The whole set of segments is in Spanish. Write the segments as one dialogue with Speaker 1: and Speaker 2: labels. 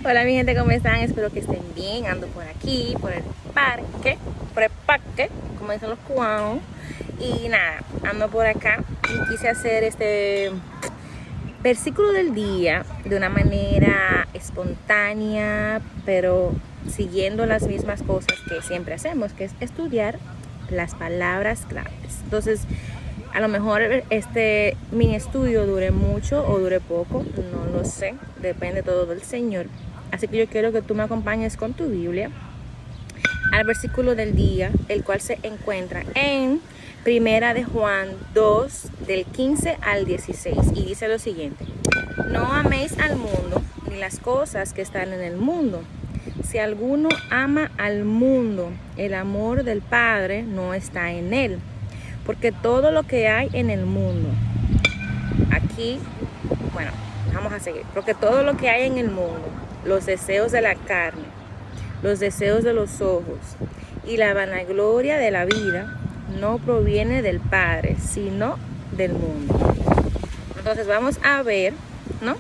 Speaker 1: Hola mi gente, ¿cómo están? Espero que estén bien. Ando por aquí, por el parque, como dicen los cubanos. Y nada, ando por acá y quise hacer este versículo del día de una manera espontánea, pero siguiendo las mismas cosas que siempre hacemos, que es estudiar las palabras claves. Entonces, a lo mejor este mini estudio dure mucho o dure poco, no lo sé, depende todo del Señor. Así que yo quiero que tú me acompañes con tu Biblia al versículo del día, el cual se encuentra en Primera de Juan 2, del 15 al 16, y dice lo siguiente: no améis al mundo ni las cosas que están en el mundo. Si alguno ama al mundo, el amor del Padre no está en él. Porque todo lo que hay en el mundo, aquí, bueno, vamos a seguir. Porque todo lo que hay en el mundo, los deseos de la carne, los deseos de los ojos y la vanagloria de la vida, no proviene del Padre, sino del mundo. Entonces vamos a ver, ¿no?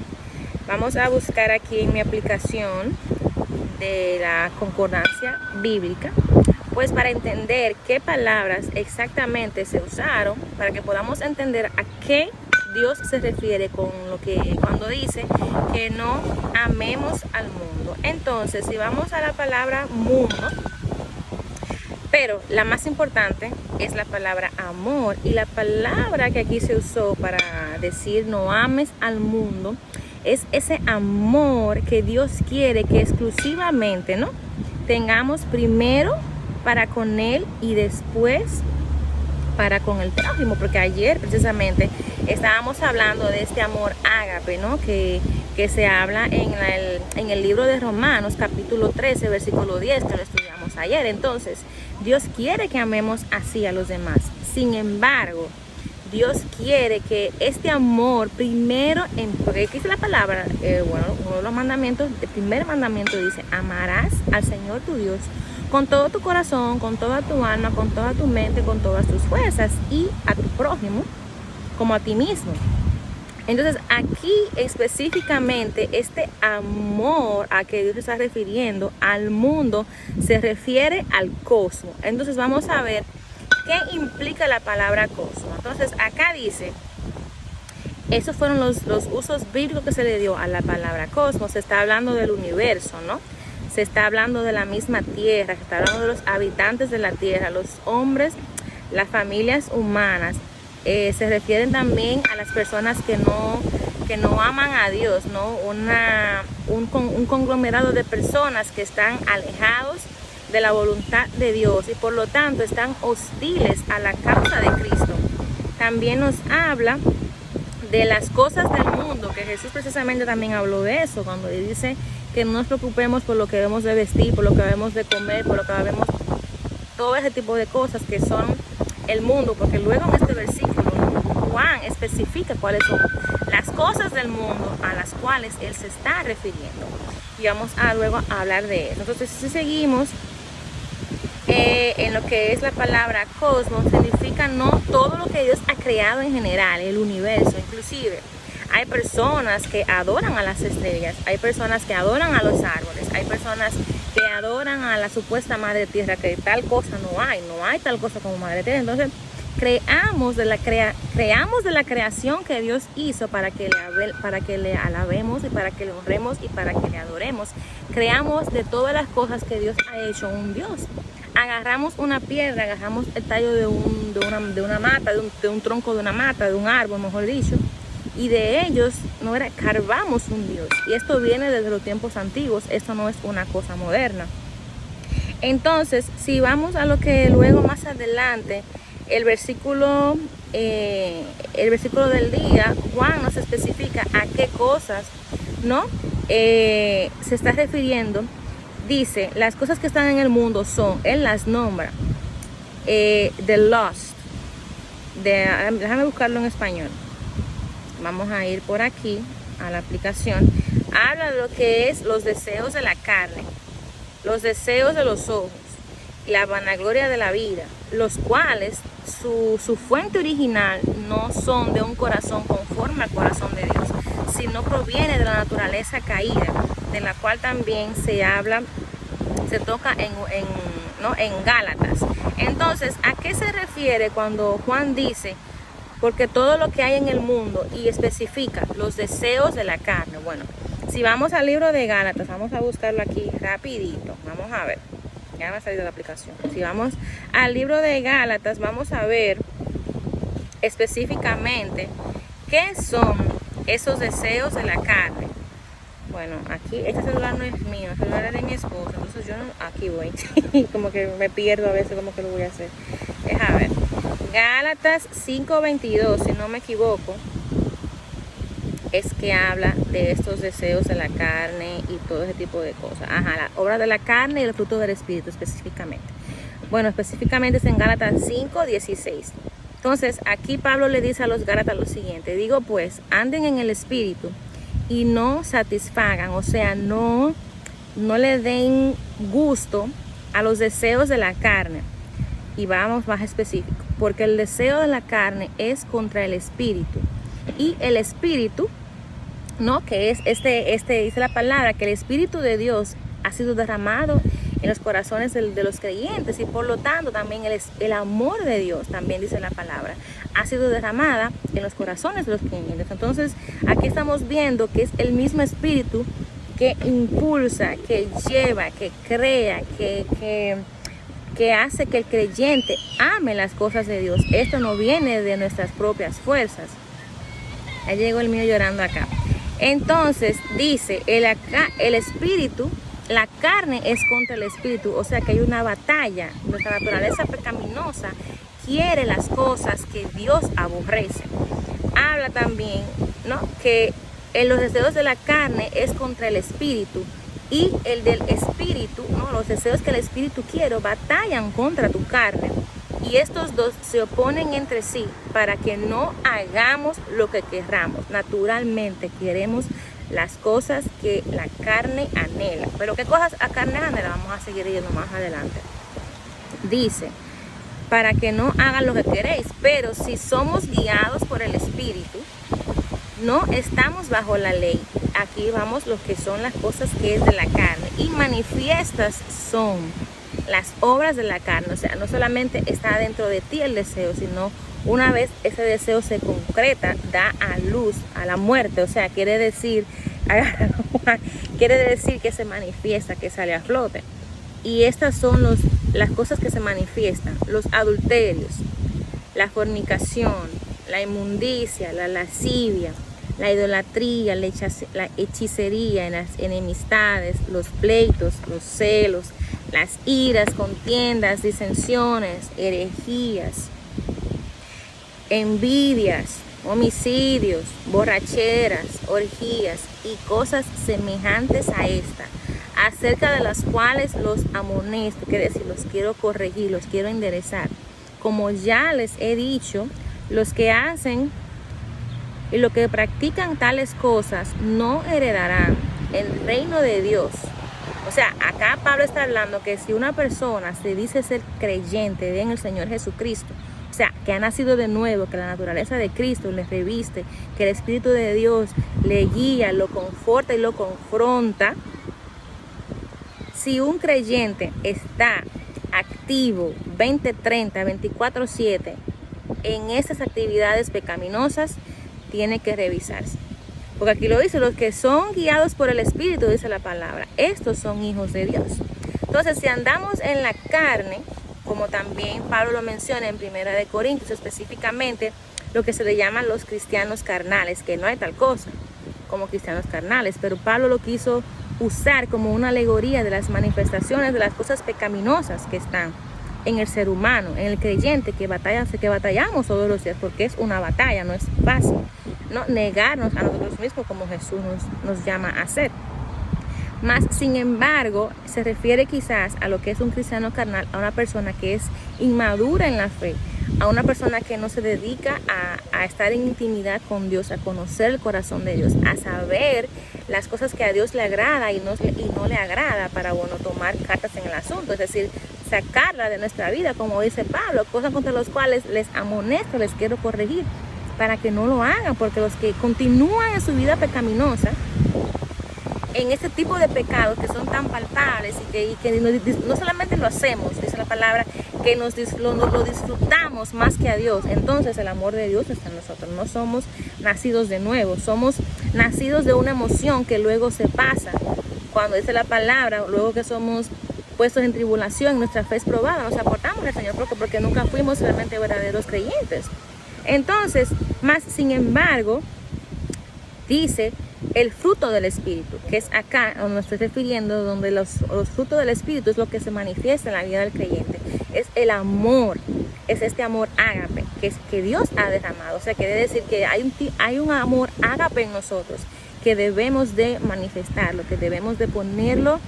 Speaker 1: Vamos a buscar aquí en mi aplicación de la concordancia bíblica, pues para entender qué palabras exactamente se usaron, para que podamos entender a qué Dios se refiere con lo que cuando dice que no amemos al mundo. Entonces, si vamos a la palabra mundo, pero la más importante es la palabra amor, y la palabra que aquí se usó para decir no ames al mundo es ese amor que Dios quiere que exclusivamente, ¿no?, tengamos primero para con Él y después para con el prójimo, porque ayer precisamente estábamos hablando de este amor ágape, ¿no?, que se habla en el libro de Romanos capítulo 13 versículo 10, que lo estudiamos ayer. Entonces Dios quiere que amemos así a los demás. Sin embargo, Dios quiere que este amor primero, porque aquí dice la palabra, uno de los mandamientos, el primer mandamiento dice: amarás al Señor tu Dios con todo tu corazón, con toda tu alma, con toda tu mente, con todas tus fuerzas, y a tu prójimo como a ti mismo. Entonces aquí específicamente este amor a que Dios se está refiriendo al mundo se refiere al cosmos. Entonces vamos a ver qué implica la palabra cosmos. Entonces acá dice, esos fueron los usos bíblicos que se le dio a la palabra cosmos. Se está hablando del universo, ¿no? Se está hablando de la misma tierra, se está hablando de los habitantes de la tierra, los hombres, las familias humanas. Se refieren también a las personas que no aman a Dios, ¿no? Un conglomerado de personas que están alejados de la voluntad de Dios y por lo tanto están hostiles a la causa de Cristo. También nos habla de las cosas del mundo, que Jesús precisamente también habló de eso, cuando dice que no nos preocupemos por lo que debemos de vestir, por lo que debemos de comer, por lo que debemos, todo ese tipo de cosas que son el mundo, porque luego en este versículo Juan especifica cuáles son las cosas del mundo a las cuales él se está refiriendo, y vamos a luego a hablar de eso. Entonces, si seguimos en lo que es la palabra cosmos, significa no todo lo que Dios ha creado en general, el universo. Inclusive hay personas que adoran a las estrellas, hay personas que adoran a los árboles, hay personas que adoran a la supuesta madre tierra, que tal cosa no hay tal cosa como madre tierra. Entonces creamos de la creación que Dios hizo para que le alabemos y para que le honremos y para que le adoremos. Creamos de todas las cosas que Dios ha hecho un Dios. Agarramos una piedra, agarramos el tallo de una mata, de un tronco de una mata, de un árbol, mejor dicho, y de ellos carvamos un Dios. Y esto viene desde los tiempos antiguos, esto no es una cosa moderna. Entonces, si vamos a lo que luego más adelante, el versículo del día, Juan nos especifica a qué cosas, ¿no?, se está refiriendo. Dice, las cosas que están en el mundo son, él las nombra, the lust, déjame buscarlo en español. Vamos a ir por aquí a la aplicación. Habla de lo que es los deseos de la carne, los deseos de los ojos y la vanagloria de la vida, los cuales su fuente original no son de un corazón conforme al corazón de Dios, sino proviene de la naturaleza caída, de la cual también se habla, se toca en Gálatas. Entonces, ¿a qué se refiere cuando Juan dice, porque todo lo que hay en el mundo, y especifica los deseos de la carne? Bueno, si vamos al libro de Gálatas, vamos a buscarlo aquí rapidito, vamos a ver, ya me ha salido la aplicación. Si vamos al libro de Gálatas, vamos a ver específicamente qué son esos deseos de la carne. Bueno, aquí este celular no es mío, el celular es de mi esposo, entonces yo no, aquí voy, como que me pierdo a veces como que lo voy a hacer. Deja ver, Gálatas 5:22, si no me equivoco, es que habla de estos deseos de la carne y todo ese tipo de cosas. Ajá, la obra de la carne y el fruto del espíritu específicamente. Bueno, específicamente es en Gálatas 5:16. Entonces, aquí Pablo le dice a los Gálatas lo siguiente: digo pues, anden en el espíritu y no satisfagan, o sea, no le den gusto a los deseos de la carne. Y vamos más específico, porque el deseo de la carne es contra el espíritu, y el espíritu, ¿no? Que es dice la palabra que el espíritu de Dios ha sido derramado en los corazones de los creyentes, y por lo tanto también el amor de Dios, también dice la palabra, ha sido derramada en los corazones de los creyentes. Entonces aquí estamos viendo que es el mismo espíritu que impulsa, que lleva, que crea, que hace que el creyente ame las cosas de Dios. Esto no viene de nuestras propias fuerzas. Ya llegó el mío llorando acá. Entonces dice, el espíritu, la carne es contra el espíritu, o sea que hay una batalla. Nuestra naturaleza pecaminosa quiere las cosas que Dios aborrece. Habla también, ¿no?, que en los deseos de la carne es contra el espíritu, y el del espíritu, ¿no?, los deseos que el espíritu quiere batallan contra tu carne. Y estos dos se oponen entre sí para que no hagamos lo que querramos. Naturalmente queremos las cosas que la carne anhela. Pero ¿qué cosas la carne anhela? Vamos a seguir yendo más adelante. Dice, para que no hagan lo que queréis. Pero si somos guiados por el Espíritu, no estamos bajo la ley. Aquí vamos lo que son las cosas que es de la carne. Y manifiestas son las obras de la carne. O sea, no solamente está dentro de ti el deseo, sino una vez ese deseo se concreta, da a luz a la muerte. O sea, quiere decir que se manifiesta, que sale a flote. Y estas son las cosas que se manifiestan: los adulterios, la fornicación, la inmundicia, la lascivia, la idolatría, la hechicería, las enemistades, los pleitos, los celos, las iras, contiendas, disensiones, herejías, envidias, homicidios, borracheras, orgías y cosas semejantes a esta, acerca de las cuales los amonesto, quiere decir, los quiero corregir, los quiero enderezar. Como ya les he dicho, los que hacen y los que practican tales cosas no heredarán el reino de Dios. O sea, acá Pablo está hablando que si una persona se dice ser creyente en el Señor Jesucristo, o sea, que ha nacido de nuevo, que la naturaleza de Cristo le reviste, que el Espíritu de Dios le guía, lo conforta y lo confronta. Si un creyente está activo 20/30, 24/7 en esas actividades pecaminosas, tiene que revisarse. Porque aquí lo dice, los que son guiados por el Espíritu, dice la palabra, estos son hijos de Dios. Entonces, si andamos en la carne, como también Pablo lo menciona en 1 Corintios, específicamente lo que se le llaman los cristianos carnales, que no hay tal cosa como cristianos carnales, pero Pablo lo quiso usar como una alegoría de las manifestaciones de las cosas pecaminosas que están en el ser humano, en el creyente, que batallamos todos los días, porque es una batalla, no es fácil, ¿no?, negarnos a nosotros mismos como Jesús nos llama a hacer. Más, sin embargo, se refiere quizás a lo que es un cristiano carnal, a una persona que es inmadura en la fe, a una persona que no se dedica a estar en intimidad con Dios, a conocer el corazón de Dios, a saber las cosas que a Dios le agrada y no le agrada, para, bueno, tomar cartas en el asunto, es decir, sacarla de nuestra vida, como dice Pablo, cosas contra las cuales les amonesto, les quiero corregir. para que no lo hagan, porque los que continúan en su vida pecaminosa, en este tipo de pecados que son tan palpables y que no solamente lo hacemos, dice la palabra, que lo disfrutamos más que a Dios, entonces el amor de Dios está en nosotros. No somos nacidos de nuevo, somos nacidos de una emoción que luego se pasa. Cuando dice la palabra, luego que somos puestos en tribulación, nuestra fe es probada, nos aportamos al Señor porque nunca fuimos realmente verdaderos creyentes. Entonces, más sin embargo, dice el fruto del Espíritu, que es acá donde me estoy refiriendo, donde los frutos del Espíritu es lo que se manifiesta en la vida del creyente. Es el amor, es este amor ágape, que es que Dios ha derramado. O sea, quiere decir que hay un amor ágape en nosotros que debemos de manifestarlo, que debemos de ponerlo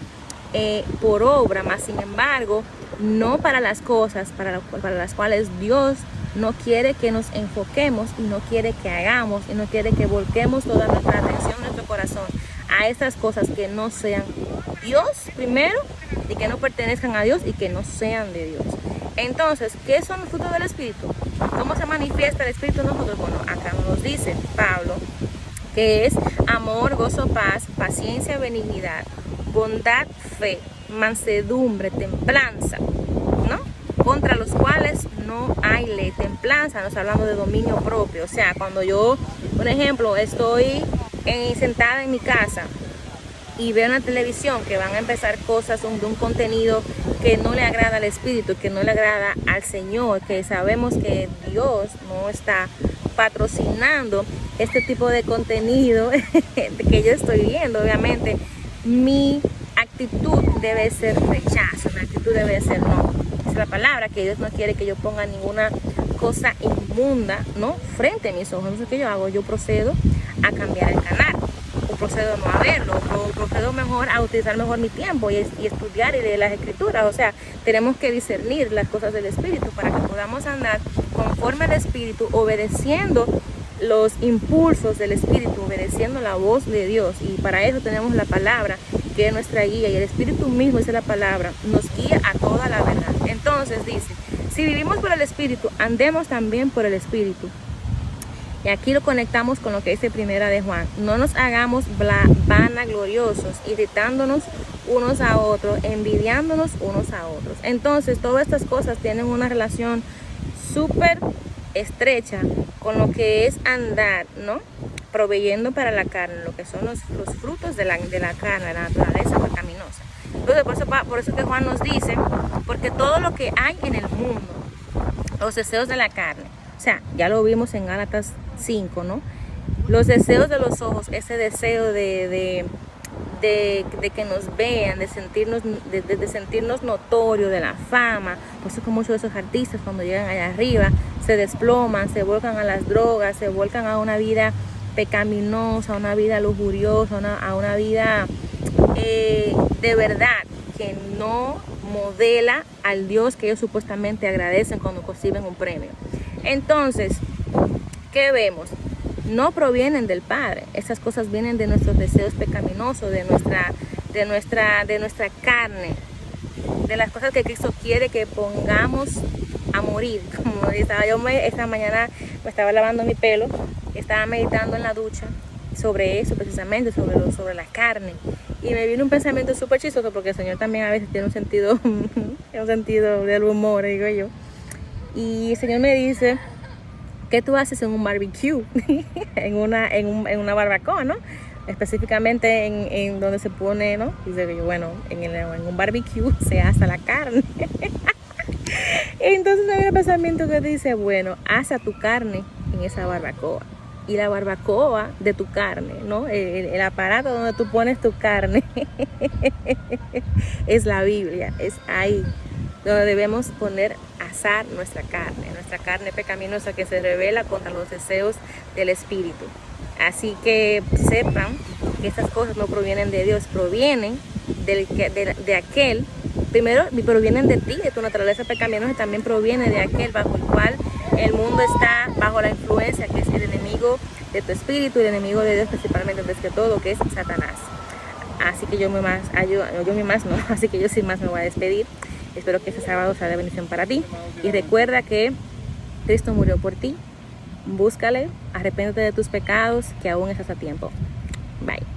Speaker 1: por obra, más sin embargo, no para las cosas para las cuales Dios no quiere que nos enfoquemos y no quiere que hagamos y no quiere que volquemos toda nuestra atención, nuestro corazón a estas cosas que no sean Dios primero y que no pertenezcan a Dios y que no sean de Dios. Entonces, ¿qué son los frutos del Espíritu? ¿Cómo se manifiesta el Espíritu en nosotros? Bueno, acá nos dice Pablo que es amor, gozo, paz, paciencia, benignidad, bondad, fe, mansedumbre, templanza, ¿no? Contra los cuales no hay ley. Templanza, nos hablamos de dominio propio. O sea, cuando yo, por ejemplo, estoy sentada en mi casa y veo en la televisión que van a empezar cosas de un contenido que no le agrada al Espíritu, que no le agrada al Señor, que sabemos que Dios no está patrocinando este tipo de contenido que yo estoy viendo, obviamente mi actitud debe ser rechazo, mi actitud debe ser no. Es la palabra que Dios no quiere que yo ponga ninguna cosa inmunda, ¿no?, frente a mis ojos. Entonces, ¿qué yo hago? Yo procedo a cambiar el canal, o procedo a no a verlo, o procedo mejor a utilizar mejor mi tiempo y estudiar y leer las escrituras. O sea, tenemos que discernir las cosas del Espíritu para que podamos andar conforme al Espíritu, obedeciendo los impulsos del Espíritu, obedeciendo la voz de Dios. Y para eso tenemos la palabra, que es nuestra guía, y el Espíritu mismo, dice la palabra, nos guía a toda la verdad. Entonces dice, si vivimos por el Espíritu, andemos también por el Espíritu. Y aquí lo conectamos con lo que dice Primera de Juan. No nos hagamos vanagloriosos, irritándonos unos a otros, envidiándonos unos a otros. Entonces, todas estas cosas tienen una relación súper estrecha con lo que es andar, ¿no?, proveyendo para la carne, lo que son los frutos de la carne, la naturaleza pecaminosa. Entonces, por eso que Juan nos dice, porque todo lo que hay en el mundo, los deseos de la carne, o sea, ya lo vimos en Gálatas 5, ¿no? Los deseos de los ojos, ese deseo de que nos vean, de sentirnos notorios, de la fama. Por eso que muchos de esos artistas, cuando llegan allá arriba, se desploman, se vuelcan a las drogas, se vuelcan a una vida pecaminosa, a una vida lujuriosa, a una vida de verdad que no modela al Dios que ellos supuestamente agradecen cuando reciben un premio. Entonces, ¿qué vemos? No provienen del Padre. Esas cosas vienen de nuestros deseos pecaminosos, de nuestra carne, de las cosas que Cristo quiere que pongamos a morir. Como estaba yo esta mañana, me estaba lavando mi pelo, estaba meditando en la ducha sobre eso, precisamente sobre la carne, y me vino un pensamiento súper chistoso, porque el Señor también a veces tiene un sentido del humor, digo yo. Y el Señor me dice, ¿qué tú haces en un barbecue? en una barbacoa, ¿no? Específicamente en donde se pone, ¿no? Dice yo, bueno, en un barbecue se asa la carne. Entonces hay un pensamiento que dice, bueno, asa tu carne en esa barbacoa. Y la barbacoa de tu carne, ¿no? El aparato donde tú pones tu carne es la Biblia, es ahí donde debemos poner asar nuestra carne pecaminosa que se revela contra los deseos del Espíritu. Así que sepan que estas cosas no provienen de Dios, provienen de aquel, primero provienen de ti, de tu naturaleza pecaminosa, y también proviene de aquel bajo el cual el mundo está bajo la influencia, que es el enemigo de tu espíritu, el enemigo de Dios principalmente, antes que todo, que es Satanás. Así que así que yo sin más me voy a despedir. Espero que este sábado sea de bendición para ti. Y recuerda que Cristo murió por ti búscale, arrepiéntete de tus pecados, que aún estás a tiempo. Bye.